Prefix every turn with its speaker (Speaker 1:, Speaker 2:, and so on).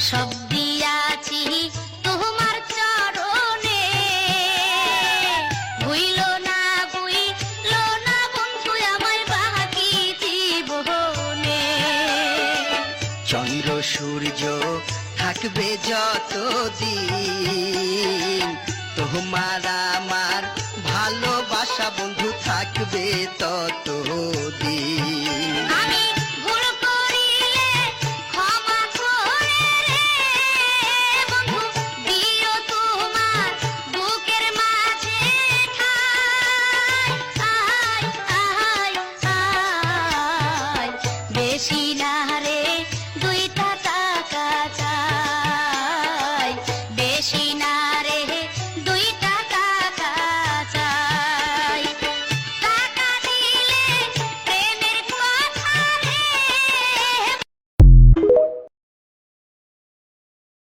Speaker 1: সব দিয়াছি তোমার চরণে, ভুইল না বন্ধু আমায় বাকি জীবনে।
Speaker 2: চন্দ্র সূর্য থাকবে যতদিন, তোমার আমার ভালোবাসা বন্ধু থাকবে ততদিন।